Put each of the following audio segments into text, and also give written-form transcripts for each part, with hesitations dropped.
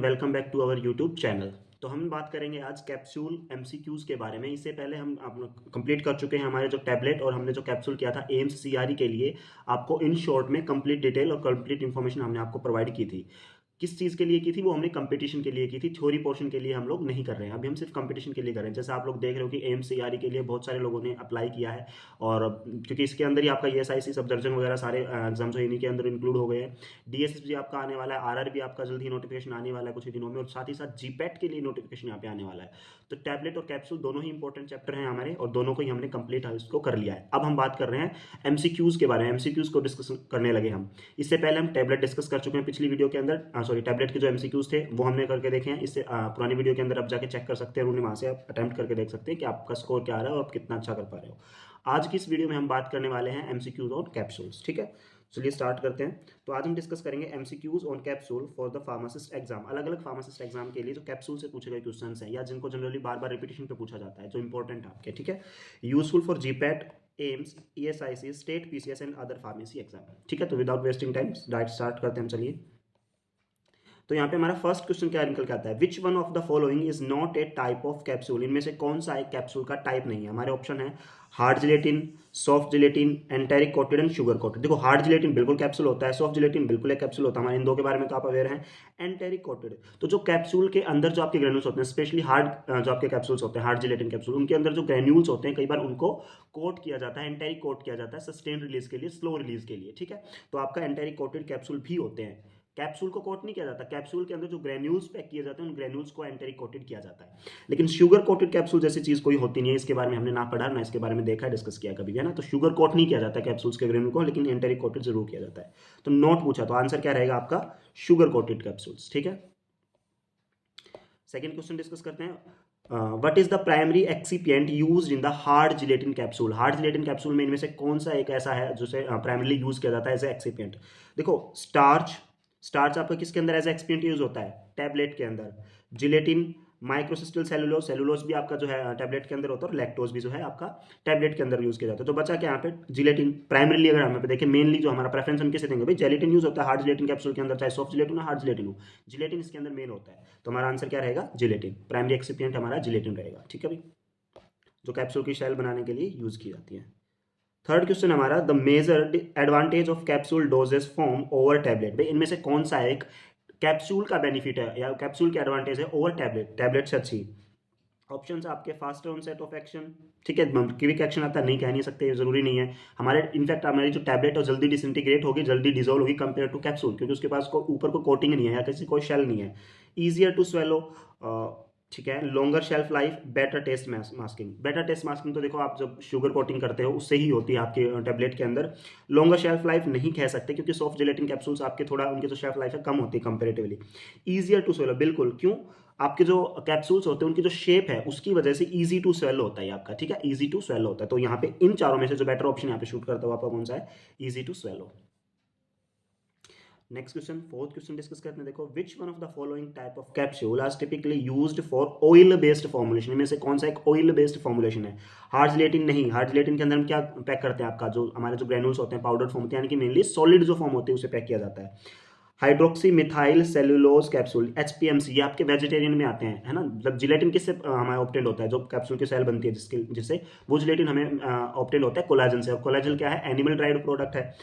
Welcome back to our YouTube channel. तो हम बात करेंगे आज कैप्सूल एमसीक्यूज के बारे में। इससे पहले हम कंप्लीट कर चुके हैं हमारे जो टैबलेट और हमने जो कैप्सूल किया था एम्स सीआरई के लिए। आपको इन शॉर्ट में कंप्लीट डिटेल और कंप्लीट इन्फॉर्मेशन हमने आपको प्रोवाइड की थी। किस चीज़ के लिए की थी वो हमने कंपटीशन के लिए की थी, थ्योरी पोर्शन के लिए हम लोग नहीं कर रहे हैं। अभी हम सिर्फ कंपटीशन के लिए कर रहे हैं। जैसे आप लोग देख रहे हो कि एम्स सीआरई के लिए बहुत सारे लोगों ने अप्लाई किया है और क्योंकि इसके अंदर ही आपका ईएसआईसी सब दर्जन वगैरह सारे एग्जाम जो इन्हीं के अंदर इंक्लूड हो गए हैं। डीएसएसबी आपका आने वाला है, आरआरबी आपका जल्द ही नोटिफिकेशन आने वाला है कुछ ही दिनों में, और साथ ही साथ जीपैट के लिए नोटिफिकेशन यहाँ पे आने वाला है। तो टैबलेट और कैप्सूल दोनों ही इंपॉर्टेंट चैप्टर हैं हमारे और दोनों को ही हमने कंप्लीट इसको कर लिया है। अब हम बात कर रहे हैं एमसीक्यूज के बारे में। एमसीक्यूज को डिस्कस करने लगे हम। इससे पहले हम टैबलेट डिस्कस कर चुके हैं पिछली वीडियो के अंदर। सॉरी, टैबलेट के जो एमसीक्यूज थे वो हमने करके देखे हैं। इससे पुरानी वीडियो के अंदर आप जाके चेक कर सकते हैं, उन्हें वहां से आप अटेम्प्ट करके देख सकते हैं कि आपका स्कोर क्या आ रहा है और आप कितना अच्छा कर पा रहे हो। आज की इस वीडियो में हम बात करने वाले हैं एमसीक्यूज और कैप्सूल्स। ठीक है, चलिए स्टार्ट करते हैं। तो आज हम डिस्कस करेंगे MCQs on capsule for the pharmacist exam. अलग अलग फार्मासिस्ट एग्जाम के लिए जो कैप्सूल से पूछे गए क्वेश्चंस हैं या जिनको जनरली बार बार रिपीटेशन पे पूछा जाता है, जो इंपॉर्टेंट है आपके। ठीक है, useful for GPAT, AIIMS, ESIC, state PCS and other pharmacy exam. ठीक है, तो without wasting time direct start करते हैं। चलिए, तो यहाँ पे हमारा फर्स्ट क्वेश्चन क्या निकल के आता है, विच one of the following is not a type of capsule. इनमें से कौन सा एक कैप्सूल का टाइप नहीं है। हमारे ऑप्शन है hard gelatin, soft gelatin, enteric coated and sugar coated. देखो, हार्ड जिलेटिन बिल्कुल कैप्सूल होता है, सॉफ्ट जिलेटिन बिल्कुल एक कैप्सूल होता है। हमारे इन दो के बारे में तो आप अवेयर हैं। एंटेरिक कोटेड, तो जो कैप्सूल के अंदर जो आपके ग्रेन्यूल्स होते हैं, स्पेशली हार्ड जो आपके कैप्सूल्स होते हैं, हार्ड जिलेटिन कैप्सूल, उनके अंदर जो ग्रेन्यूल्स होते हैं कई बार उनको कोट किया जाता है, एंटेरिक कोट किया जाता है सस्टेन रिलीज के लिए, स्लो रिलीज के लिए। ठीक है, तो आपका एंटेरिक कोटेड कैप्सूल भी होते हैं। कैप्सूल को कोट नहीं किया जाता, कैप्सूल के अंदर जो ग्रेन्यूल्स पैक किए जाते हैं उन ग्रेन्यूल्स को एंटेरिक कोटेड किया जाता है। लेकिन शुगर कोटेड कैप्सूल जैसी चीज कोई होती नहीं है। इसके बारे में हमने ना पढ़ा ना इसके बारे में देखा, डिस्कस किया कभी भी, है ना। तो शुगर कोट नहीं किया जाता कैप्सूल्स के ग्रेन्यूल को, लेकिन एंटेरिक कोटेड जरूर किया जाता है। तो नोट पूछा, तो आंसर क्या रहेगा आपका, शुगर कोटेड कैप्सूल्स। ठीक है, सेकेंड क्वेश्चन डिस्कस करते हैं। What is the primary excipient use in the hard gelatin capsule. Hard gelatin capsule में इनमें से कौन सा एक ऐसा है जिसे प्राइमरली यूज किया जाता है एज ए एक्सीपिएंट। देखो, स्टार्च, स्टार्च आपका किसके अंदर एज एक्सपिएंट यूज होता है, टैबलेट के अंदर। जिलेटिन, माइक्रोसिस्टल सेलुलोज, सेलुलोज भी आपका जो है टैबलेट के अंदर होता है, और लैक्टोज भी जो है आपका टैबलेट के अंदर यूज किया जाता है। तो बचा क्या यहाँ पे, जिलेटिन प्राइमरीली। अगर हम पे देखें मेनली जो हमारा प्रेफरेंस हम किसे देंगे भाई, जिलेटिन यूज होता है हार्ड जिलेटिन कैप्सूल के अंदर, चाहे सॉफ्ट जिलेटिन हो हार्ड जिलेटिन हो, जिलेटिन इसके अंदर मेन होता है। तो हमारा आंसर क्या रहेगा, जिलेटिन। प्राइमरी एक्सिपिएंट हमारा जिलेटिन रहेगा। ठीक है भाई, जो कैप्सूल की शेल बनाने के लिए यूज की जाती है। थर्ड क्वेश्चन हमारा, the major advantage of capsule dosage form over tablet. भाई इनमें से कौन सा एक कैप्सूल का बेनिफिट है या कैप्सूल की एडवांटेज है ओवर टैबलेट, टैबलेट से अच्छी। ऑप्शंस आपके फास्टर ऑनसेट ऑफ एक्शन। ठीक है, क्विक एक्शन आता है, नहीं कह नहीं सकते, जरूरी नहीं है। हमारे इनफैक्ट हमारी जो टैबलेट है जल्दी डिसइंटीग्रेट होगी, जल्दी डिजोल्व होगी कंपेयर टू कैप्सूल, क्योंकि उसके पास ऊपर को कोटिंग नहीं है या किसी कोई शेल नहीं है। ईजियर टू स्वेलो, ठीक है। Longer shelf life, better taste masking. Better taste masking तो देखो आप जब शुगर कोटिंग करते हो उससे ही होती है आपके टैबलेट के अंदर। लॉन्गर शेल्फ लाइफ नहीं कह सकते क्योंकि सॉफ्ट जिलेटिन कैप्सूल्स आपके थोड़ा उनकी जो शेल्फ लाइफ है कम होती है कंपेरेटिवली। ईजियर टू स्वेलो, बिल्कुल, क्यों, आपके जो कैप्सूल्स होते हैं उनकी जो शेप है उसकी वजह से इजी टू स्वेलो होता है आपका। ठीक है, इजी टू स्वेलो होता है। तो यहाँ पे इन चारों में से जो बेटर ऑप्शन यहाँ पे शूट करता हो आपका कौन सा है, easy to swallow. Next question, fourth question discuss करते हैं। देखो, which one of the following type of capsule are typically used for oil based formulation. इनमें से कौन सा एक ऑयल बेस्ड फॉर्मुलेशन है। हार्ड जिलेटिन नहीं, हार्ड जिलेटिन के अंदर हम क्या पैक करते हैं, आपका जो हमारे जो ग्रेनुल्स होते हैं पाउडर फॉर्म होते हैं, यानी कि मेनली सॉलिड जो फॉर्म होती है उसे पैक किया जाता है। Hydroxy methyl cellulose capsule, HPMC, ये आपके वेजिटेरियन में आते हैं, है ना। जब जिलेटिन किससे हमारा ऑप्टेंड होता है, जो कैप्सूल की सेल बनती है जिससे वो जिलेटिन हमें ऑप्टेंड होता है कोलाजन से। और कोलाजन क्या है, एनिमल ड्राइव्ड प्रोडक्ट है।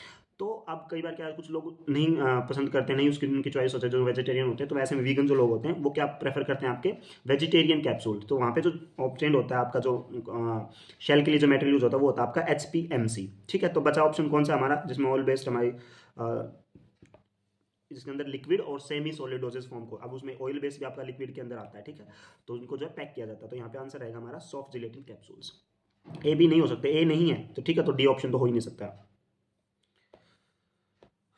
तो अब कई बार क्या है, कुछ लोग नहीं पसंद करते हैं, नहीं उसकी उनकी चॉइस होती है, जो वेजिटेरियन होते हैं। तो वैसे में वीगन जो लोग होते हैं वो क्या प्रेफर करते हैं, आपके वेजिटेरियन कैप्सूल। तो वहाँ पे जो ऑप्टेंड होता है आपका जो शेल के लिए जो मेटेरियल यूज होता है वो होता है आपका एचपीएमसी। ठीक है, तो बचा ऑप्शन कौन सा हमारा, जिसमें ऑयल बेस्ड हमारी जिसके अंदर लिक्विड और सेमी सॉलिड डोजेस फॉर्म को, अब उसमें ऑयल बेस भी आपका लिक्विड के अंदर आता है। ठीक है, तो उनको जो है पैक किया जाता है। तो यहाँ पे आंसर रहेगा हमारा सॉफ्ट जिलेटिन कैप्सूल्स। ए भी नहीं हो सकते, ए नहीं है तो ठीक है, तो डी ऑप्शन तो हो ही नहीं सकता।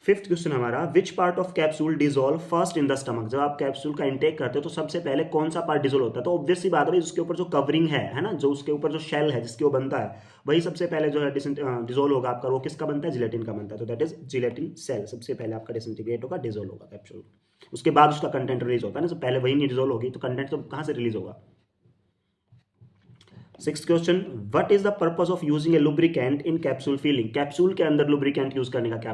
फिफ्थ क्वेश्चन हमारा, which part of capsule dissolve first in the stomach. जब आप कैप्सूल का इंटेक करते हो तो सबसे पहले कौन सा पार्ट डिजोल्व होता है। तो ऑब्वियस सी बात है, उसके ऊपर जो कवरिंग है ना, जो उसके ऊपर जो शेल है जिसके वो बनता है, वही सबसे पहले जो है डिजोल्व होगा आपका। वो किसका बनता है, जिलेटिन का बनता है। तो दैट इज जिलेटिन सेल सबसे पहले आपका डिसइंटीग्रेट होगा, डिजोल्व होगा कैप्सूल। उसके बाद उसका कंटेंट रिलीज होता है ना, तो पहले वही नहीं डिजोल्व होगी तो कंटेंट तो कहाँ से रिलीज होगा। Sixth question, what is the purpose of using A lubricant in capsule feeling? Capsule के अंदर लुब्रिकेंट यूज करने का क्या,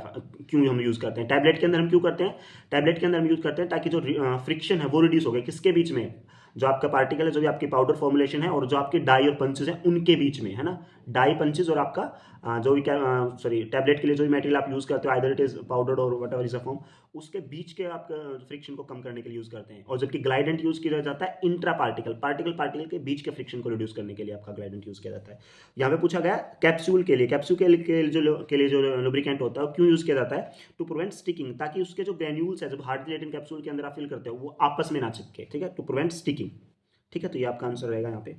क्यों हम यूज करते हैं? टैबलेट के अंदर हम क्यों करते हैं? टैबलेट के अंदर हम यूज करते हैं ताकि जो फ्रिक्शन है वो रिड्यूस हो गए, किसके बीच में? जो आपका पार्टिकल है, जो भी आपकी पाउडर फॉर्मुलेशन है, और जो आपके डाई और पंचेस हैं उनके बीच में, है ना। डाई पंचेस और आपका जो भी सॉरी टैबलेट के लिए जो भी मटेरियल आप यूज करते हो, आइदर इट इज पाउडर और what ever is a form, उसके बीच के आप फ्रिक्शन को कम करने के लिए यूज करते हैं। और जबकि ग्लाइडेंट यूज किया जाता है इंट्रा पार्टिकल, पार्टिकल पार्टिकल के बीच के फ्रिक्शन को रिड्यूस करने के लिए आपका ग्लाइडेंट यूज किया जाता है। यहाँ पे पूछा गया कैप्सूल के लिए, कैप्सूल के लिए जो लुब्रिकेंट होता है क्यों यूज किया जाता है? टू प्रिवेंट स्टिकिंग, ताकि उसके जो ग्रेन्यूल्स है, जब हार्ड जिलेटिन कैप्सूल के अंदर आप फिल करते हो, वो आपस में ना चिपके, ठीक है, टू प्रिवेंट स्टिकिंग। ठीक है, तो ये आपका आंसर रहेगा यहाँ पे।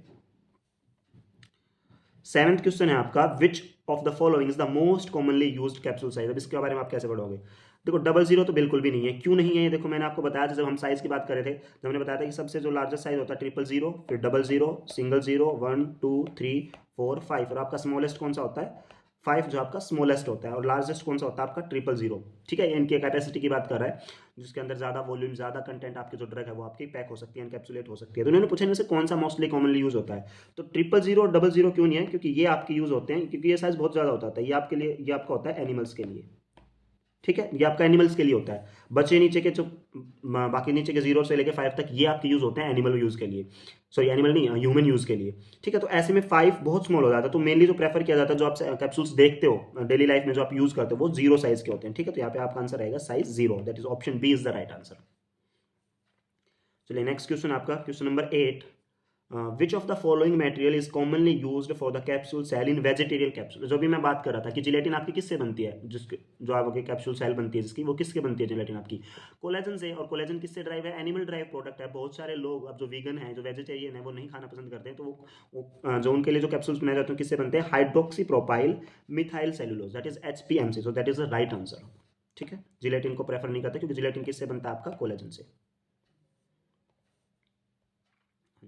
सेवेंथ क्वेश्चन है आपका, विच of the following is the most commonly used capsule size? अब इसके बारे में आप कैसे पढ़ोगे? देखो, 00 तो बिल्कुल भी नहीं है। क्यों नहीं है ये देखो, मैंने आपको बताया था जब हम साइज की बात कर रहे थे, तो हमने बताया था कि सबसे जो लार्जेस्ट साइज होता है 000, फिर 00, सिंगल 0, 1 2 3 4 5, और आपका स्मॉलेस्ट कौन सा होता है? 5 जो आपका स्मॉलेस्ट होता है, और लार्जेस्ट कौन सा होता है आपका? 000। ठीक है, इनकी कैपेसिटी की बात कर रहा है, जिसके अंदर ज्यादा वॉल्यूम, ज्यादा कंटेंट आपकी जो ड्रग है वो आपकी पैक हो सकती है, एनकैप्सुलेट हो सकती है। तो उन्होंने पूछा इनमें से कौन सा मोस्टली कॉमनली यूज होता है? तो 000 और 00 क्यों नहीं है? क्योंकि ये आपके यूज होते हैं, क्योंकि ये साइज बहुत ज्यादा होता है। ये आपके लिए, ये आपका होता है एनिमल्स के लिए। ठीक है, ये आपका एनिमल्स के लिए होता है। बचे नीचे के जो बाकी नीचे के 0 से लेके 5 तक, ये आपके यूज होते हैं एनिमल यूज के लिए, सॉरी एनिमल नहीं, ह्यूमन यूज के लिए। ठीक है, तो ऐसे में 5 बहुत स्मॉल हो जाता है। तो मेनली जो प्रेफर किया जाता है, जो आप कैप्सूल्स देखते हो डेली लाइफ में, जो आप यूज करते हो, वो 0 साइज के होते हैं। ठीक है, तो यहाँ पे आपका आंसर रहेगा size 0, that is option B is the right answer. चलिए नेक्स्ट क्वेश्चन आपका, question number 8, which of the following material is commonly used for the capsule shell in vegetarian capsule? जो भी मैं बात कर रहा था कि जिलेटिन आपकी किससे बनती है, जिसके जो आपकी कैप्सूल सेल बनती है जिसकी, वो किसके बनती है जिलेटिन आपकी? कोलेजन से। और कोलेजन किससे ड्राइव है? एनिमल ड्राइव प्रोडक्ट है। बहुत सारे लोग अब जो वीगन हैं, जो वेजिटेरियन है, वो नहीं खाना पसंद करते हैं, तो वो जो उनके लिए जो कैप्सूल्स बनाए जाते हैं किससे बनते हैं? Hydroxy propyl methyl cellulose, that is HPMC, so that is the right answer. ठीक है, जिलेटिन को प्रेफर नहीं करते, क्योंकि जिलेटिन किससे बनता है आपका? कोलेजन से।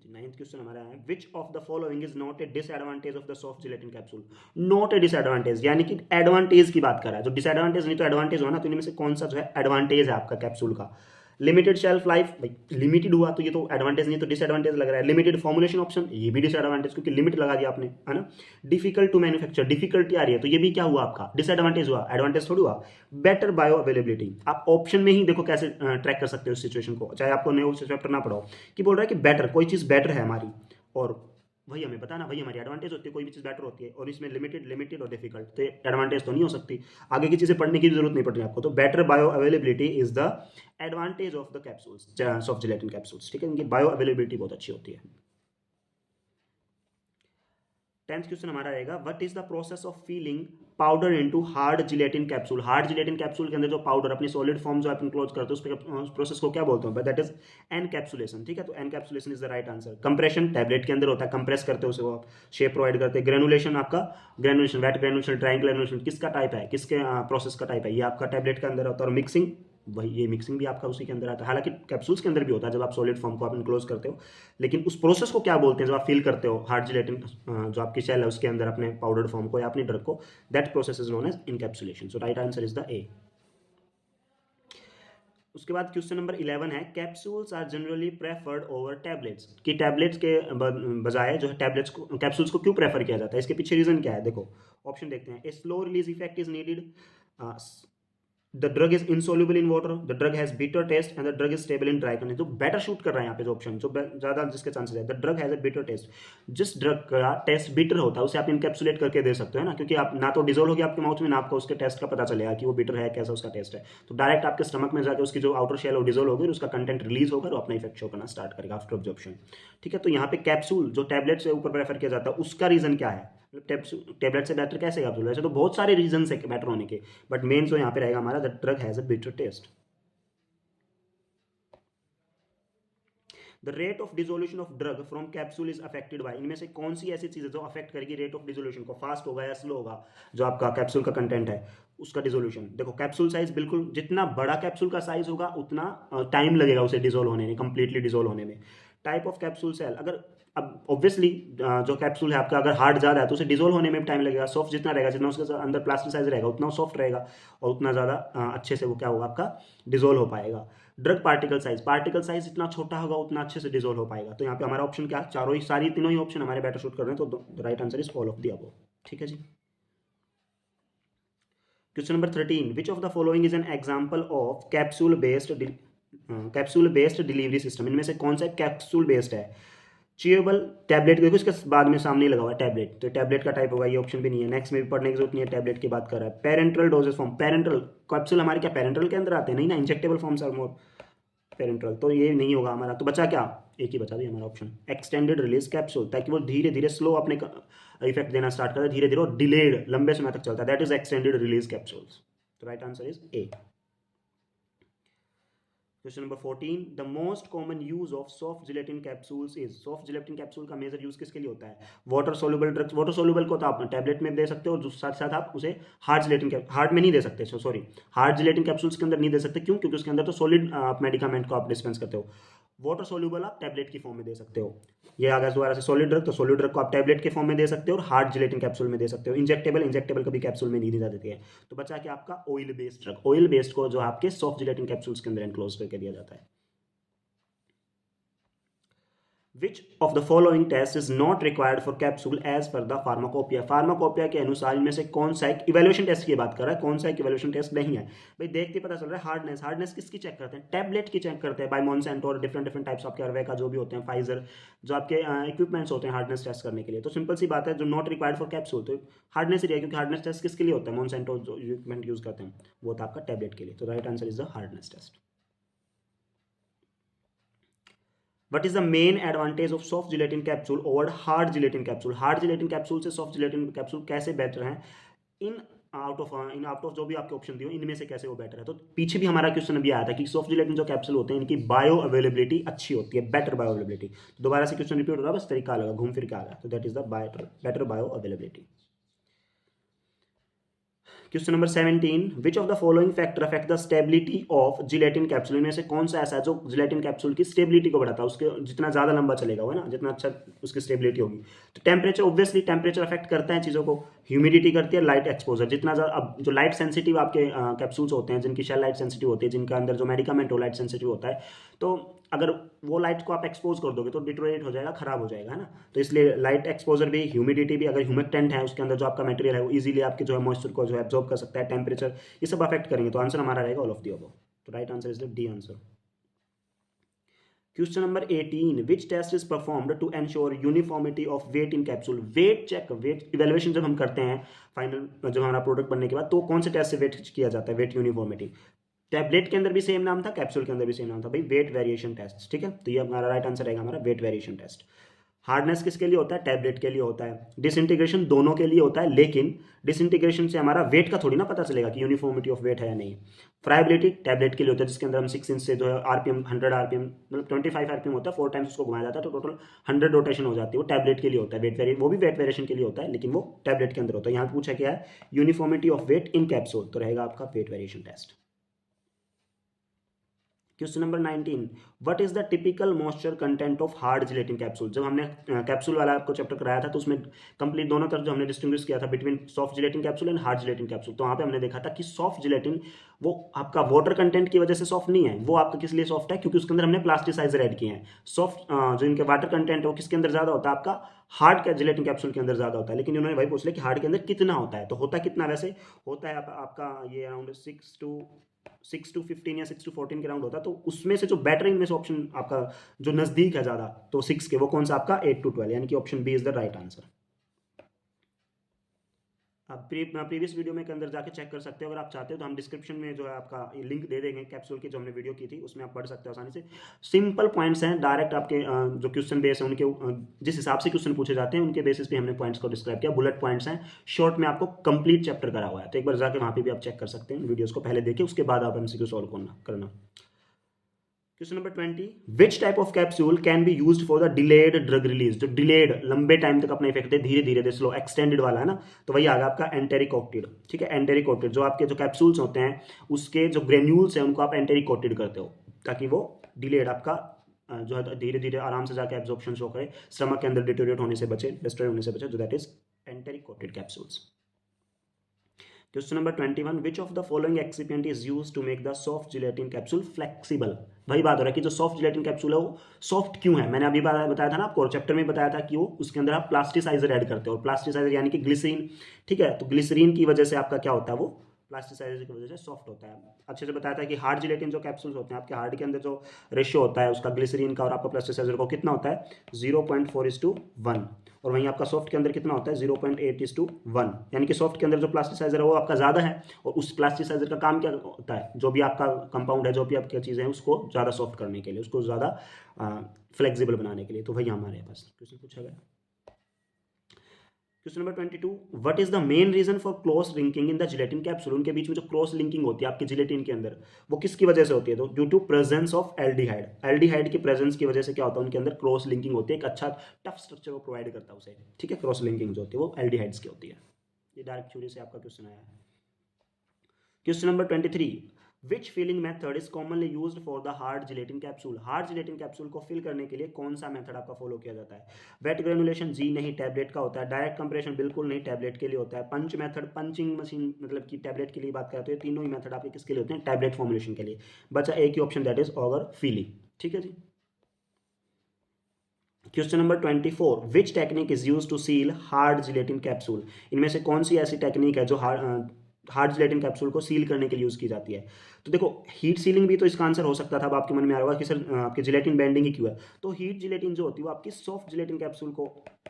नाइन्थ क्वेश्चन हमारा है, विच of the following is not a disadvantage of the soft gelatin capsule? Not a disadvantage, यानी कि एडवांटेज की बात कर रहा है। जो डिसएडवांटेज नहीं तो एडवांटेज हो ना, तो इनमें से कौन सा जो है एडवांटेज है आपका कैप्सूल का? लिमिटेड शेल्फ लाइफ, भाई लिमिटेड हुआ तो ये तो एडवांटेज नहीं तो डिसएडवांटेज लग रहा है। लिमिटेड फॉर्मुलेशन ऑप्शन, ये भी डिसएडवांटेज, क्योंकि लिमिट लगा दिया आपने, है ना। डिफिकल्ट टू मैन्युफैक्चर, डिफिकल्टी आ रही है, तो ये भी क्या हुआ आपका? डिसएडवांटेज हुआ, एडवांटेज थोड़ी हुआ। बेटर बायो अवेलेबिलिटी, आप ऑप्शन में ही देखो कैसे ट्रैक कर सकते हो सिचुएशन को, चाहे आपको नए चैप्टर ना पढ़ाओ, कि बोल रहा है कि बेटर, कोई चीज़ बेटर है हमारी, और वही हमें बताना, वही हमारी एडवांटेज होती है। कोई भी चीज़ बेटर होती है, और इसमें लिमिटेड लिमिटेड और डिफिकल्ट, तो एडवांटेज तो नहीं हो सकती। आगे की चीज़ें पढ़ने की जरूरत नहीं पड़ रही आपको। तो better bio availability is the advantage of the capsules, soft gelatin capsules. ठीक है, इनकी बायो अवेलेबिलिटी बहुत अच्छी होती है। 10th क्वेश्चन हमारा रहेगा, what is the process of feeling powder into hard gelatin capsule? Hard gelatin capsule के अंदर जो पाउडर अपनी सॉलिड फॉर्म जो आप इनक्लोज करते हो, उस प्रोसेस को क्या बोलते हैं? That is encapsulation. ठीक है, तो encapsulation is the right answer. Compression, tablet के अंदर होता है, कंप्रेस करते हो उसे, वो आप शेप प्रोवाइड करते हैं। ग्रेनुलेशन, आपका granulation, wet granulation, dry granulation, किसका टाइप है, किसके प्रोसेस का टाइप है? ये आपका टैबलेट के अंदर होता है। और मिक्सिंग, वही ये मिक्सिंग भी आपका उसी के अंदर आता है। हालांकि कैप्सूल्स के अंदर भी होता है, जब आप सॉलिड फॉर्म को आप इनक्लोज करते हो, लेकिन उस प्रोसेस को क्या बोलते हैं जब आप फील करते हो हार्ड जिलेटिन जो आपकी सेल है उसके अंदर अपने पाउडर फॉर्म को या अपनी ड्रग को? That process is known as encapsulation. So right answer is the A. उसके बाद क्वेश्चन नंबर 11 है, capsules are generally preferred over tablets? कि टैबलेट्स के बजाय जो है टैबलेट्स को, कैप्सूल्स को क्यों प्रेफर किया जाता है? इसके पीछे रीजन क्या है? देखो ऑप्शन देखते हैं। A slow release effect is needed, the drug is insoluble in water, the drug has bitter taste and the drug is stable in dry condition. जो बेटर शूट कर रहा है यहाँ पे जो ऑप्शन, जो ज्यादा जिसके चांसेस है, the drug has a bitter taste. जिस ड्रग का टेस्ट बिटर होता है उसे आप इनकैप्सुलेट करके दे सकते हो ना, क्योंकि आप ना तो डिजोल्व होगी आपके माउथ में, ना आपको उसके टेस्ट का पता चलेगा कि वो बिटर है, कैसा उसका टेस्ट है। तो डायरेक्ट आपके स्टमक में जाकर उसकी जो आउटर शेल डिजोल्व होगी, उसका कंटेंट रिलीज होकर वो अपना इफेक्ट शो करना स्टार्ट करेगा आफ्टर ऑब्जॉर्प्शन। ठीक है, तो यहाँ पे कैप्सूल जो टैबलेट से ऊपर प्रेफर किया जाता है, उसका रीजन क्या है? टेबलेट से बेटर कैसे कैप्सूल? वैसे तो बहुत सारे रीजन है बेटर होने के, बट मेन जो यहाँ पे रहेगा हमारा, the drug has a bitter taste. The rate of dissolution of drug from capsule is affected by? इनमें से कौन सी ऐसी चीज है जो अफेक्ट करेगी रेट ऑफ डिसोल्यूशन को? फास्ट होगा या स्लो होगा जो आपका कैप्सूल का कंटेंट है उसका डिसोल्यूशन? देखो कैप्सूल साइज, बिल्कुल जितना बड़ा कैप्सूल का साइज होगा उतना टाइम लगेगा उसे डिसोल्व होने में, कंप्लीटली डिसोल्व होने में। टाइप ऑफ कैप्सूल सेल, अगर अब ऑब्वियसली जो कैप्सूल है आपका, अगर हार्ड ज़्यादा है तो उसे डिजोल्व होने में भी टाइम लगेगा। सॉफ्ट जितना रहेगा, जितना उसके अंदर प्लास्टिसाइज रहेगा उतना सॉफ्ट रहेगा और उतना ज़्यादा अच्छे से वो क्या होगा आपका डिजोल्व हो पाएगा। ड्रग पार्टिकल साइज जितना छोटा होगा उतना अच्छे से डिजोल्व हो पाएगा। तो यहाँ पे हमारा ऑप्शन क्या, चारों ही सारी तीनों ही ऑप्शन हमारे बेटर शूट कर रहे हैं, तो right answer is all of the above. ठीक है जी। Question number 13, which of the following is an example of capsule based delivery system. इनमें से कौन सा कैप्सूल बेस्ड है। चिएबल टैबलेट, देखो इसके बाद में सामने लगा हुआ है टैबलेट, तो टैबलेट का टाइप होगा, ये ऑप्शन भी नहीं है। नेक्स्ट में भी पढ़ने की जरूरत नहीं है, टैबलेट की बात कर रहा है। Parenteral dosage form, parenteral capsule हमारे क्या पेरेंट्रल के अंदर आते हैं, नहीं ना, injectable forms are more parenteral, तो ये नहीं होगा हमारा। तो बचा क्या, एक ही बचा भी हमारा ऑप्शन एक्सटेंडेड रिलीज कैप्सूल, ताकि वो धीरे धीरे स्लो अपने इफेक्ट देना स्टार्ट करता है, धीरे धीरे और डिलेड लंबे समय तक चलता है, that is extended release capsules. तो right answer is A. Question number 14, the most common use of soft gelatin capsules is. Soft gelatin capsule का मेजर यूज किसके लिए होता है। Water soluble drugs, water soluble को तो आप टैबलेट में दे सकते हो और साथ साथ आप उसे हार्ड जिलेटिन, हार्ड में नहीं दे सकते, सॉरी हार्ड जिलेटिन कैप्सूल्स के अंदर नहीं दे सकते, क्यों, क्योंकि उसके अंदर तो सॉलिड मेडिकामेंट को आप डिस्पेंस करते हो। वाटर सोल्यूबल आप टैबलेट की फॉर्म में दे सकते हो। ये अगर दोबारा से सॉलिड ड्रग, तो सॉलिड ड्रग को आप टैबलेट के फॉर्म में दे सकते हो और हार्ड जिलेटिन कैप्सूल में दे सकते हो। इंजेक्टेबल कभी कैप्सूल में नहीं दी जाती है। तो बचा कि आपका oil based drug, oil based को जो आपके सॉफ्ट जिलेटिन कैप्सूल्स के अंदर एनक्लोज करके दिया जाता है। Which of the following test is not required for capsule as per the pharmacopoeia। Pharmacopoeia के अनुसार इनमें से कौन सा एक इवैल्यूएशन टेस्ट की बात कर रहा है, कौन सा एक इवैल्यूएशन टेस्ट नहीं है। भाई देख के पता चल रहा है हार्डनेस, हार्डनेस किसकी चेक करते हैं, टैबलेट की चेक करते हैं बाय मॉन्सेंटो और डिफरेंट डिफरेंट टाइप्स आपके अर्वे का जो भी होते हैं, फाइजर, जो आपके इक्विपमेंट्स होते हैं हार्डनेस टेस्ट करने के लिए। तो सिंपल सी बात है, जो नॉट रिक्वायर्ड फॉर कैप्सूल तो हार्डनेस ही रहेगा, क्योंकि हार्डनेस टेस्ट किसके लिए होता है, मॉन्सेंटो जो इक्विपमेंट यूज करते हैं वो था आपका टैबलेट के लिए। तो right answer is the hardness test. What is the main advantage of soft gelatin capsule over hard gelatin capsule। Hard gelatin capsule से सॉफ्ट जिलेटिन कैप्सूल कैसे बेटर है, इन आउट ऑफ जो भी आपके ऑप्शन दिए इनमें से कैसे वो बेटर है। तो पीछे भी हमारा क्वेश्चन अभी आया था कि सॉफ्ट जिलेटिन जो कैप्सूल होते हैं इनकी बायो अवेलेबिलिटी अच्छी होती है, बेटर बायो अवेलेबिलिटी। तो दोबारा से क्वेश्चन रिपीट हो रहा है, बस तरीका अलग घूम फिर के आ गया। तो that is the better bio availability. Question number 17, which of the following factor affect the stability of gelatin capsule. इनमें से कौन सा ऐसा है जो जिलेटिन कैप्सूल की स्टेबिलिटी को बढ़ाता है, उसके जितना ज़्यादा लंबा चलेगा वो ना, जितना अच्छा उसकी स्टेबिलिटी होगी। तो टेम्परेचर, ऑब्वियसली टेम्परेचर अफेक्ट करता है चीज़ों को, ह्यूमिडिटी करती है, लाइट एक्सपोजर, जितना ज़्यादा। अब जो लाइट सेंसिटिव आपके कैप्सूल्स होते हैं, जिनकी शेल लाइट सेंसिटिव होती है, जिनका अंदर जो मेडिकामेंट हो लाइट सेंसिटिव होता है, तो अगर वो लाइट को आप एक्सपोज कर दोगे तो डिटोरेट हो जाएगा, खराब हो जाएगा, है ना। तो इसलिए लाइट एक्सपोजर भी, ह्यूमिडिटी भी, अगर ह्यूमिडेंट है उसके अंदर जो आपका मटेरियल है वो इजीली आपके जो है मॉइस्चर को जो है एब्जॉर्ब कर सकता है, टेम्परेचर, ये सब अफेक्ट करेंगे। तो आंसर हमारा रहेगा ऑल ऑफ द अबव। तो right answer is the D answer. Question number 18, which test is performed to ensure uniformity of weight in capsule. Weight check, weight evaluation जब हम करते हैं फाइनल जब हमारा प्रोडक्ट बनने के बाद, तो कौन से टेस्ट से वेट किया जाता है, वेट यूनिफॉर्मिटी। टैबलेट के अंदर भी सेम नाम था, कैप्सूल के अंदर भी सेम नाम था, भाई वेट वेरिएशन टेस्ट। ठीक है, तो ये हमारा राइट आंसर रहेगा हमारा वेट वेरिएशन टेस्ट। हार्डनेस किसके लिए होता है, टैबलेट के लिए होता है। डिसइंटीग्रेशन दोनों के लिए होता है, लेकिन डिसइंटीग्रेशन से हमारा वेट का थोड़ी ना पता चलेगा कि यूनिफॉर्मिटी ऑफ वेट है या नहीं। फ्राइबिलिटी टैबलेट के लिए होता है, जिसके अंदर हम 6 इंच से जो है आरपीएम 100 आरपीएम मतलब 25 आरपीएम होता है, 4 टाइम्स उसको घुमाया जाता है, तो टोटल 100 रोटेशन हो जाती है, वो टैबलेट के लिए होता है। वेट वेरिएशन वो भी वेट वेरिएशन के लिए होता है, लेकिन वो टैबलेट के अंदर होता है। यहाँ पूछा क्या है, uniformity of weight in capsule, तो रहेगा आपका weight variation test. Question number 19, what is the typical moisture content of hard gelatin capsule. जब हमने कैप्सूल वाला आपको चैप्टर कराया था तो उसमें कंप्लीट दोनों तरफ जो हमने डिस्टिंग्विश किया था between soft gelatin capsule and hard gelatin capsule, तो वहाँ पे हमने देखा था कि सॉफ्ट जिलेटिन वो आपका वाटर कंटेंट की वजह से सॉफ्ट नहीं है, वो आपका किस लिए सॉफ्ट है, क्योंकि उसके अंदर हमने प्लास्टिसाइजर ऐड किए हैं। सॉफ्ट जो इनके वाटर कंटेंट है वो किसके अंदर ज़्यादा होता है, आपका हार्ड का जिलेटिन कैप्सूल के अंदर ज़्यादा होता है। लेकिन उन्होंने भाई पूछ लिया कि हार्ड के अंदर कितना होता है, तो होता कितना, वैसे होता है आपका ये अराउंड 6 to 15 या 6 to 14 के राउंड होता है। तो उसमें से जो बेटर इनमें से ऑप्शन आपका जो नजदीक है ज़्यादा, तो 6 के, वो कौन सा आपका 8 to 12, यानी कि option B is the right answer. आप प्रीवियस वीडियो में के अंदर जाके चेक कर सकते हो, अगर आप चाहते हो तो हम डिस्क्रिप्शन में जो है आपका लिंक दे देंगे कैप्सूल की, जो हमने वीडियो की थी उसमें आप पढ़ सकते हो आसानी से। सिंपल पॉइंट्स हैं, डायरेक्ट आपके जो क्वेश्चन बेस है उनके जिस हिसाब से क्वेश्चन पूछे जाते हैं उनके बेसिस पे हमने पॉइंट्स को डिस्क्राइब किया। बुलेट पॉइंट्स हैं, शॉर्ट में आपको कंप्लीट चैप्टर करा हुआ है, तो एक बार जाके वहाँ पे भी आप चेक कर सकते हैं वीडियोज़ को, पहले देखिए उसके बाद आप एमसीक्यू सॉल्व करना। Question number 20, which type of capsule can be used for the delayed drug release. जो डिलेड लंबे टाइम तक अपना इफेक्ट दे, धीरे धीरे दे, स्लो, एक्सटेंडेड वाला है ना, तो वही आगा आपका एंटेरिकोप्टिड। ठीक है, एंटेरिकोप्टिड जो आपके जो कैप्सूल्स होते हैं उसके जो ग्रेन्यूल्स हैं उनको आप एंटेरिकोप्टिड करते हो ताकि वो डिलेड आपका जो है धीरे धीरे आराम से जाकर एब्जॉर्प्शन शो करे, स्टमक के अंदर डिटोरिएट होने से बचे, डिस्ट्रॉय होने से बचे, जो that is enteric coated capsules. Question number 21, which of the following excipient is used to make the soft gelatin capsule flexible. वही बात हो रहा है कि जो सॉफ्ट जिलेटिन कैप्सूल है वो सॉफ्ट क्यों है। मैंने अभी बताया था ना आपको, चैप्टर में बताया था कि वो उसके अंदर आप प्लास्टिसाइजर ऐड करते हो, और प्लास्टिसाइजर यानी कि ग्लिसरीन, ठीक है। तो ग्लिसरीन की वजह से आपका क्या होता है, वो प्लास्टिसाइजर की वजह से सॉफ्ट होता है। अच्छे से बताया था कि हार्ड जिलेटिन जो कैप्सूल्स होते हैं, आपके हार्ड के अंदर जो रेशियो होता है उसका ग्लिसरीन का और आपका प्लास्टिसाइजर को कितना होता है 0.4:1, और वहीं आपका सॉफ्ट के अंदर कितना होता है 0.8:1, यानी कि सॉफ्ट के अंदर जो प्लास्टिसाइजर है वो आपका ज़्यादा है, और उस प्लास्टिसाइजर का काम क्या होता है, जो भी आपका कंपाउंड है, जो भी आपकी चीज़ें हैं, उसको ज़्यादा सॉफ्ट करने के लिए, उसको ज़्यादा फ्लेक्सिबल बनाने के लिए। तो वही हमारे पास क्वेश्चन पूछा गया। Question number 22, what is the main reason for cross linking in the gelatin capsule. उनके बीच में जो क्रॉस लिंकिंग होती है आपकी जिलेटिन के अंदर, वो किसकी वजह से होती है, तो due to presence of aldehyde. Aldehyde की प्रेजेंस की वजह से क्या होता है, उनके अंदर क्रॉस लिंकिंग होती है, एक अच्छा टफ स्ट्रक्चर वो प्रोवाइड करता है उसे, ठीक है। क्रॉस लिंकिंग जो होती है वो एल्डिहाइड्स की होती है। ये डायरेक्ट थ्योरी से आपका क्वेश्चन आया है। Question number 23, which filling method is commonly used for the hard gelatin capsule. Hard gelatin capsule को फिल करने के लिए कौन सा मेथड आपका फॉलो किया जाता है। वेट ग्रेनुलेशन जी नहीं, टैबलेट का होता है। डायरेक्ट कंप्रेशन बिल्कुल नहीं, टैबलेट के लिए होता है। पंच मेथड, पंचिंग मशीन मतलब कि टैबलेट के लिए बात करते हैं। तीनों ही मेथड आपके किसके लिए होते हैं, टैबलेट फॉर्मुलेशन के लिए। बचा एक ही option, that is auger filling, ठीक है जी। Question number 24, which technique is use to seal hard gelatin capsule. इनमें से कौन सी ऐसी टेक्निक है जो हार्ड जिलेटिन कैप्सूल को सील करने के लिए यूज की जाती है। तो देखो हीट सीलिंग भी तो इसका आंसर हो सकता था। अब आपके मन में आ रहा होगा कि सर आपकी जिलेटिन बेंडिंग ही क्यों है। तो हीट जिलेटिन जो होती है वो आपकी सॉफ्ट जिलेटिन कैप्सूल को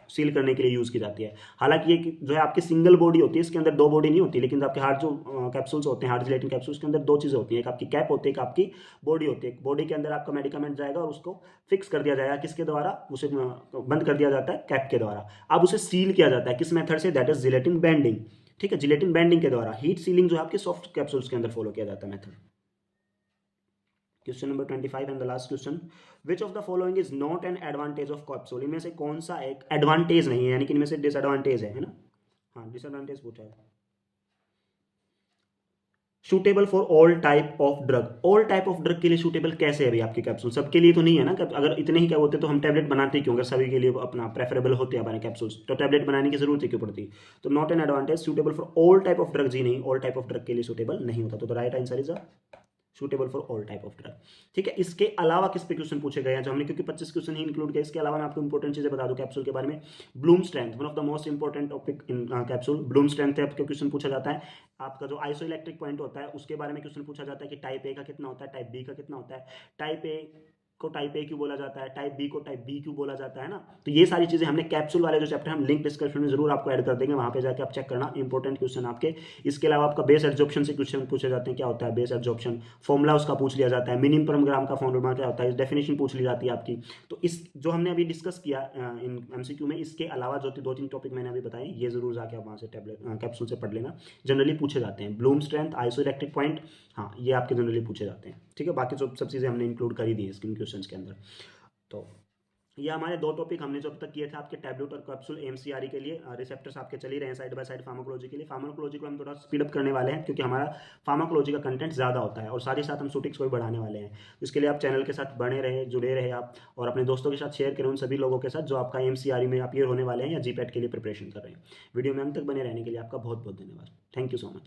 सील करने के लिए यूज की जाती है। हालांकि ये जो है आपकी सिंगल बॉडी होती है, इसके अंदर दो बॉडी नहीं होती, लेकिन आपके हार्ड जो कैप्सूल्स होते हैं, हार्ड जिलेटिन कैप्सूल्स के अंदर दो चीजें होती हैं, एक आपकी कैप होती है, एक आपकी बॉडी होती है। बॉडी के अंदर आपका मेडिकामेंट जाएगा और उसको फिक्स कर दिया जाएगा, किसके द्वारा, उसे बंद कर दिया जाता है कैप के द्वारा। अब उसे सील किया जाता है किस मेथड से, दैट इज जिलेटिन बेंडिंग, ठीक है। जिलेटिन बेंडिंग के द्वारा हीट सीलिंग जो है आपके सॉफ्ट कैप्सूल्स के अंदर फॉलो किया जाता है method. Question number 25 and the last question, which of the following is not an advantage of capsule. इनमें से कौन सा एक एडवांटेज नहीं है, यानी कि इनमें से डिसएडवांटेज है ना। हाँ, डिसएडवांटेज पूछा है। Suitable for all type of drug. All type of drug के लिए सूटेबल कैसे है भाई आपकी कैप्सूल, सबके लिए तो नहीं है ना। अगर इतने ही क्या होते तो हम टैबलेट बनाते क्यों, अगर सभी के लिए अपना प्रेफरेबल होते हैं हमारे कैप्सूल्स, तो टैबलेट बनाने की जरूरत ही क्यों पड़ती। तो not an advantage, suitable for all type of drug जी नहीं, ऑल टाइप ऑफ ड्रग के लिए सूटेबल नहीं होता। तो the right answer is a suitable for all type of drug, ठीक है। इसके अलावा किस पे क्वेश्चन पूछे गए हैं जो हमने, क्योंकि 25 क्वेश्चन ही इंक्लूड किया। इसके अलावा मैं आपको इंपॉर्टेंट चीजें बता दूं कैप्सूल के बारे में। Bloom strength, one of the most important topic in capsule. Bloom strength है आपका क्वेश्चन पूछा जाता है। आपका जो आइसो इलेक्ट्रिक पॉइंट होता है उसके बारे में क्वेश्चन पूछा जाता है कि टाइप ए का कितना होता है, टाइप बी का कितना होता है, टाइप ए को टाइप ए क्यों बोला जाता है, टाइप बी को टाइप बी क्यों बोला जाता है ना। तो ये सारी चीजें हमने कैप्सूल वाले जो चैप्टर हम लिंक डिस्क्रिप्शन में जरूर आपको ऐड कर देंगे, वहां पे जाके आप चेक करना, इंपॉर्टेंट क्वेश्चन आपके। इसके अलावा आपका बेस एब्जॉर्प्शन से क्वेश्चन पूछे जाते हैं, क्या होता है बेस एब्जॉर्प्शन, फॉर्मूला उसका पूछ लिया जाता है, मिनिमम ग्राम का फॉर्मूला क्या होता है, डेफिनेशन पूछ ली जाती है आपकी। तो इस जो हमने अभी डिस्कस किया इन एमसीक्यू में, इसके अलावा जो 2-3 टॉपिक मैंने अभी बताए, ये जरूर जाके आप वहां से टैबलेट कैप्सूल से पढ़ लेना, जनरली पूछे जाते हैं। Bloom strength, iso electric point, हाँ ये आपके जनरली पूछे जाते हैं, ठीक है। बाकी सब चीजें हमने इंक्लूड कर ही दी इसके क्वेश्चन के अंदर। तो ये हमारे 2 टॉपिक हमने जो अब तक किए थे आपके टैबलेट और कैप्सूल एमसीआरई के लिए। रिसेप्टर्स आपके चल ही रहे हैं साइड बाय साइड फार्माकोलॉजी के लिए। फार्माकोलॉजी को हम थोड़ा स्पीड अप करने वाले हैं क्योंकि हमारा फार्माकोलॉजी का कंटेंट ज़्यादा होता है, और साथ ही साथ हम शूटिंग्स को भी बढ़ाने वाले हैं। इसके लिए आप चैनल के साथ बने रहे, जुड़े रहे आप, और अपने दोस्तों के साथ शेयर करें, उन सभी लोगों के साथ जो आपका एमसीआरई में अपीयर होने वाले हैं या जीपैट के लिए प्रिपरेशन कर रहे हैं। वीडियो में अंत तक बने रहने के लिए आपका बहुत बहुत धन्यवाद। Thank you so much.